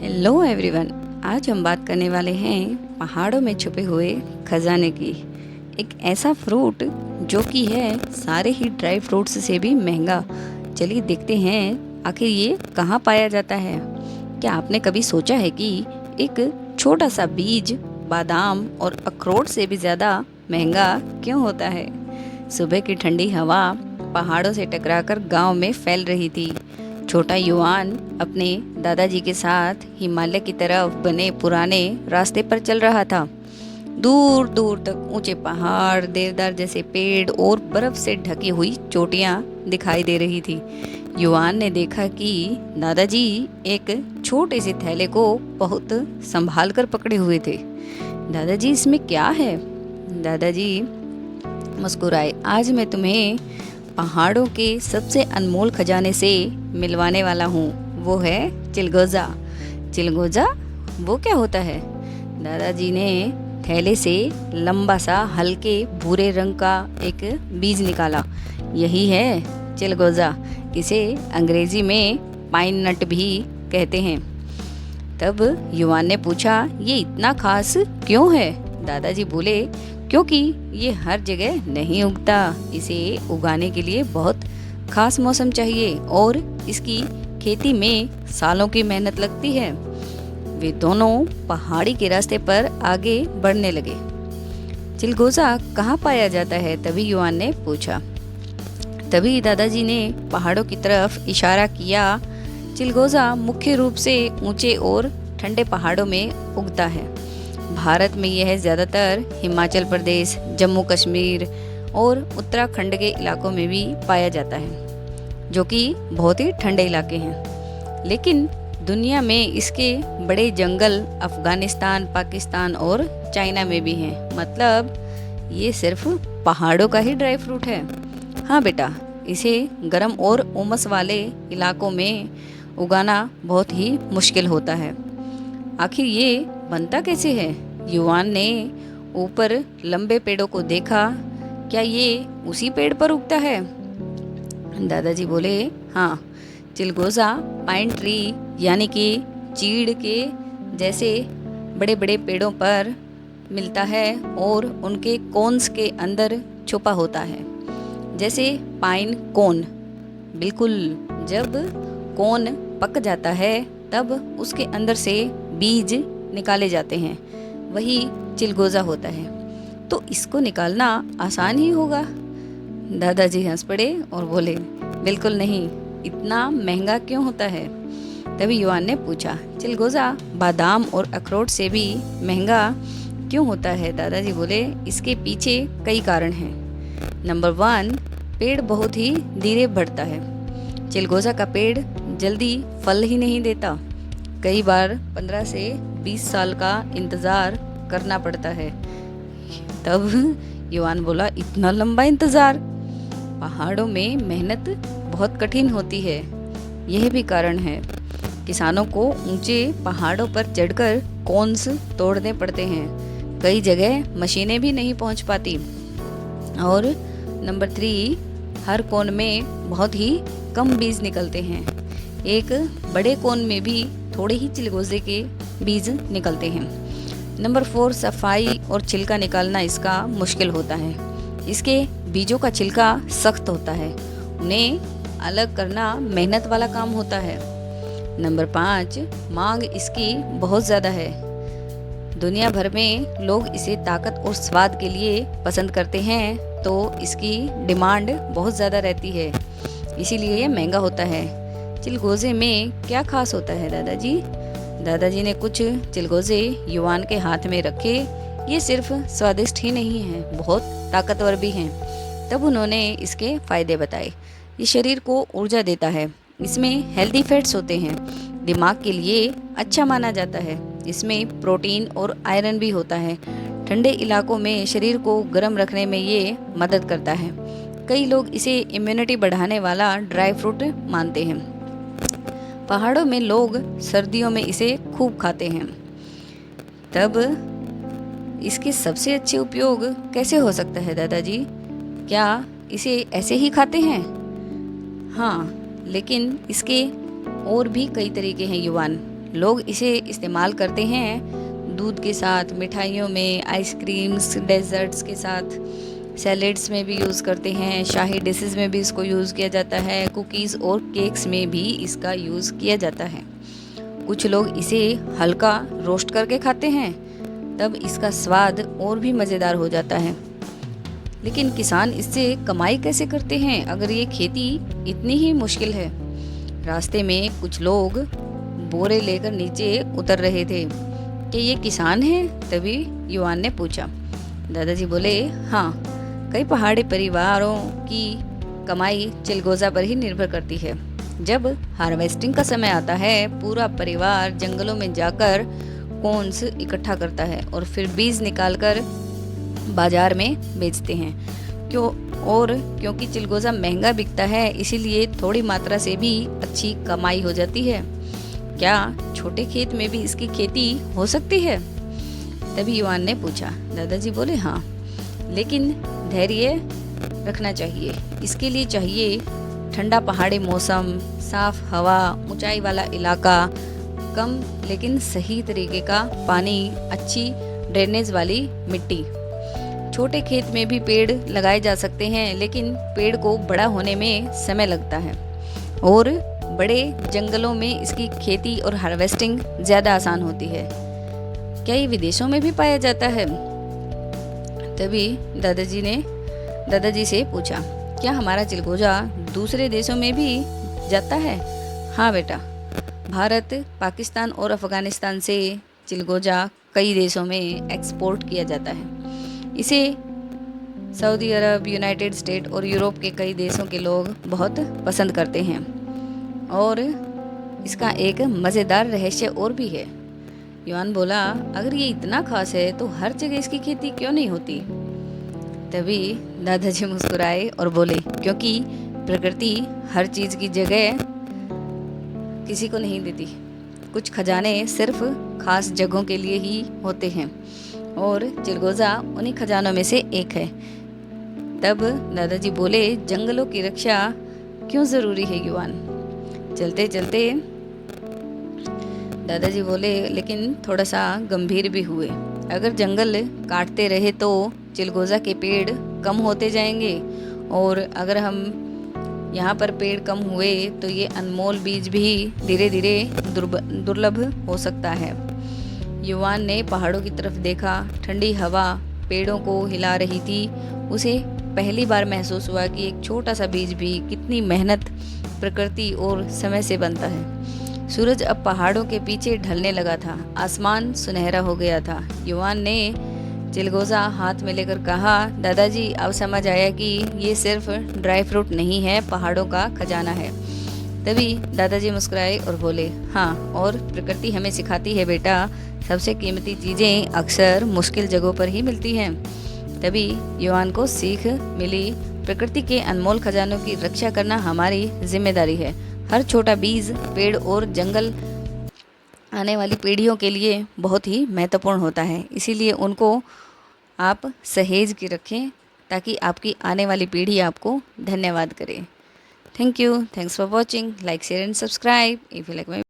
Hello everyone. आज हम बात करने वाले हैं पहाड़ों में छुपे हुए खजाने की। एक ऐसा फ्रूट जो कि है सारे ही ड्राई फ्रूट्स से भी महंगा। चलिए देखते हैं आखिर ये कहाँ पाया जाता है। क्या आपने कभी सोचा है कि एक छोटा सा बीज बादाम और अखरोट से भी ज़्यादा महंगा क्यों होता है? सुबह की ठंडी हवा पहाड़ों से टकराकर गांव में फैल रही थी। छोटा युवान अपने दादाजी के साथ हिमालय की तरफ बने पुराने रास्ते पर चल रहा था। दूर दूर तक ऊंचे पहाड़, देवदार जैसे पेड़ और बर्फ से ढकी हुई चोटियां दिखाई दे रही थी। युवान ने देखा कि दादाजी एक छोटे से थैले को बहुत संभाल कर पकड़े हुए थे। दादाजी, इसमें क्या है? दादाजी मुस्कुराए। आज मैं तुम्हें पहाड़ों के सबसे अनमोल खजाने से मिलवाने वाला हूँ। वो है चिलगोजा। चिलगोजा? वो क्या होता है? दादाजी ने थैले से लंबा सा हल्के भूरे रंग का एक बीज निकाला। यही है चिलगोजा। इसे अंग्रेजी में पाइन नट भी कहते हैं। तब युवान ने पूछा, ये इतना खास क्यों है? दादाजी बोले, क्योंकि ये हर जगह नहीं उगता। इसे उगाने के लिए बहुत खास मौसम चाहिए और इसकी खेती में सालों की मेहनत लगती है। वे दोनों पहाड़ी के रास्ते पर आगे बढ़ने लगे। चिलगोजा कहाँ पाया जाता है? तभी युवान ने पूछा। तभी दादाजी ने पहाड़ों की तरफ इशारा किया। चिलगोजा मुख्य रूप से ऊंचे और ठंडे पहाड़ों में उगता है। भारत में यह ज़्यादातर हिमाचल प्रदेश, जम्मू कश्मीर और उत्तराखंड के इलाकों में भी पाया जाता है, जो कि बहुत ही ठंडे इलाके हैं। लेकिन दुनिया में इसके बड़े जंगल अफ़गानिस्तान, पाकिस्तान और चाइना में भी हैं। मतलब ये सिर्फ पहाड़ों का ही ड्राई फ्रूट है। हाँ बेटा, इसे गर्म और उमस वाले इलाकों में उगाना बहुत ही मुश्किल होता है। आखिर ये बनता कैसे है? युवान ने ऊपर लंबे पेड़ों को देखा। क्या ये उसी पेड़ पर उगता है? दादाजी बोले, हाँ, चिलगोजा पाइन ट्री यानी कि चीड़ के जैसे बड़े बड़े पेड़ों पर मिलता है और उनके कोन्स के अंदर छुपा होता है, जैसे पाइन कोन। बिल्कुल, जब कोन पक जाता है तब उसके अंदर से बीज निकाले जाते हैं, वही चिलगोजा होता है। तो इसको निकालना आसान ही होगा। दादाजी हंस पड़े और बोले, बिल्कुल नहीं, इतना महंगा क्यों होता है? तभी युवान ने पूछा, चिलगोजा बादाम और अखरोट से भी महंगा क्यों होता है? दादाजी बोले, इसके पीछे कई कारण हैं। नंबर 1, पेड़ बहुत ही धीरे बढ़ता है। चिलगोजा का पेड़ जल्दी फल ही नहीं देता। कई बार 15 से 20 साल का इंतज़ार करना पड़ता है। तब युवान बोला, इतना लंबा इंतज़ार? पहाड़ों में मेहनत बहुत कठिन होती है, यह भी कारण है। किसानों को ऊंचे पहाड़ों पर चढ़कर कोन्स तोड़ने पड़ते हैं। कई जगह मशीनें भी नहीं पहुंच पाती। और नंबर 3, हर कोन में बहुत ही कम बीज निकलते हैं। एक बड़े कोन में भी थोड़े ही चिलगोजे के बीज निकलते हैं। नंबर 4, सफाई और छिलका निकालना इसका मुश्किल होता है। इसके बीजों का छिलका सख्त होता है, उन्हें अलग करना मेहनत वाला काम होता है। नंबर 5, मांग इसकी बहुत ज़्यादा है। दुनिया भर में लोग इसे ताकत और स्वाद के लिए पसंद करते हैं, तो इसकी डिमांड बहुत ज़्यादा रहती है, इसीलिए ये महंगा होता है। चिलगोजे में क्या खास होता है दादाजी? दादाजी ने कुछ चिलगोजे युवान के हाथ में रखे। ये सिर्फ स्वादिष्ट ही नहीं हैं, बहुत ताकतवर भी हैं। तब उन्होंने इसके फायदे बताए। ये शरीर को ऊर्जा देता है, इसमें हेल्दी फैट्स होते हैं, दिमाग के लिए अच्छा माना जाता है। इसमें प्रोटीन और आयरन भी होता है। ठंडे इलाकों में शरीर को गर्म रखने में ये मदद करता है। कई लोग इसे इम्यूनिटी बढ़ाने वाला ड्राई फ्रूट मानते हैं। पहाड़ों में लोग सर्दियों में इसे खूब खाते हैं। तब इसके सबसे अच्छे उपयोग कैसे हो सकता है दादाजी? क्या इसे ऐसे ही खाते हैं? हाँ, लेकिन इसके और भी कई तरीके हैं युवान। लोग इसे इस्तेमाल करते हैं दूध के साथ, मिठाइयों में, आइसक्रीम्स, डेजर्ट्स के साथ, सैलेड्स में भी यूज़ करते हैं, शाही डिशेस में भी इसको यूज़ किया जाता है, कुकीज़ और केक्स में भी इसका यूज़ किया जाता है। कुछ लोग इसे हल्का रोस्ट करके खाते हैं, तब इसका स्वाद और भी मज़ेदार हो जाता है। लेकिन किसान इससे कमाई कैसे करते हैं अगर ये खेती इतनी ही मुश्किल है? रास्ते में कुछ लोग बोरे लेकर नीचे उतर रहे थे। कि ये किसान हैं? तभी युवान ने पूछा। दादाजी बोले, हाँ, कई पहाड़ी परिवारों की कमाई चिलगोजा पर ही निर्भर करती है। जब हार्वेस्टिंग का समय आता है, पूरा परिवार जंगलों में जाकर कॉर्न्स इकट्ठा करता है और फिर बीज निकालकर बाजार में बेचते हैं। क्योंकि चिलगोजा महंगा बिकता है, इसीलिए थोड़ी मात्रा से भी अच्छी कमाई हो जाती है। क्या छोटे खेत में भी इसकी खेती हो सकती है? तभी युवान ने पूछा। दादाजी बोले, हाँ, लेकिन धैर्य रखना चाहिए। इसके लिए चाहिए ठंडा पहाड़ी मौसम, साफ हवा, ऊंचाई वाला इलाका, कम लेकिन सही तरीके का पानी, अच्छी ड्रेनेज वाली मिट्टी। छोटे खेत में भी पेड़ लगाए जा सकते हैं, लेकिन पेड़ को बड़ा होने में समय लगता है और बड़े जंगलों में इसकी खेती और हार्वेस्टिंग ज़्यादा आसान होती है। क्या ये विदेशों में भी पाया जाता है? तभी दादाजी ने दादाजी से पूछा, क्या हमारा चिलगोजा दूसरे देशों में भी जाता है? हाँ बेटा, भारत, पाकिस्तान और अफ़गानिस्तान से चिलगोजा कई देशों में एक्सपोर्ट किया जाता है। इसे सऊदी अरब, यूनाइटेड स्टेट और यूरोप के कई देशों के लोग बहुत पसंद करते हैं। और इसका एक मज़ेदार रहस्य और भी है। युवान बोला, अगर ये इतना खास है तो हर जगह इसकी खेती क्यों नहीं होती? तभी दादाजी मुस्कुराए और बोले, क्योंकि प्रकृति हर चीज़ की जगह किसी को नहीं देती। कुछ खजाने सिर्फ खास जगहों के लिए ही होते हैं और चिलगोजा उन्हीं खजानों में से एक है। तब दादाजी बोले, जंगलों की रक्षा क्यों ज़रूरी है युवान? चलते चलते दादाजी बोले, लेकिन थोड़ा सा गंभीर भी हुए। अगर जंगल काटते रहे तो चिलगोजा के पेड़ कम होते जाएंगे और अगर हम यहाँ पर पेड़ कम हुए तो ये अनमोल बीज भी धीरे धीरे दुर्लभ हो सकता है। युवान ने पहाड़ों की तरफ देखा। ठंडी हवा पेड़ों को हिला रही थी। उसे पहली बार महसूस हुआ कि एक छोटा सा बीज भी कितनी मेहनत, प्रकृति और समय से बनता है। सूरज अब पहाड़ों के पीछे ढलने लगा था। आसमान सुनहरा हो गया था। युवान ने चिलगोजा हाथ में लेकर कहा, दादाजी, अब समझ आया कि ये सिर्फ ड्राई फ्रूट नहीं है, पहाड़ों का खजाना है। तभी दादाजी मुस्कुराए और बोले, हाँ, और प्रकृति हमें सिखाती है बेटा, सबसे कीमती चीज़ें अक्सर मुश्किल जगहों पर ही मिलती हैं। तभी युवान को सीख मिली, प्रकृति के अनमोल खजानों की रक्षा करना हमारी जिम्मेदारी है। हर छोटा बीज, पेड़ और जंगल आने वाली पीढ़ियों के लिए बहुत ही महत्वपूर्ण होता है। इसीलिए उनको आप सहेज के रखें ताकि आपकी आने वाली पीढ़ी आपको धन्यवाद करे। Thank you. Thanks for watching. Like, share and subscribe if you like my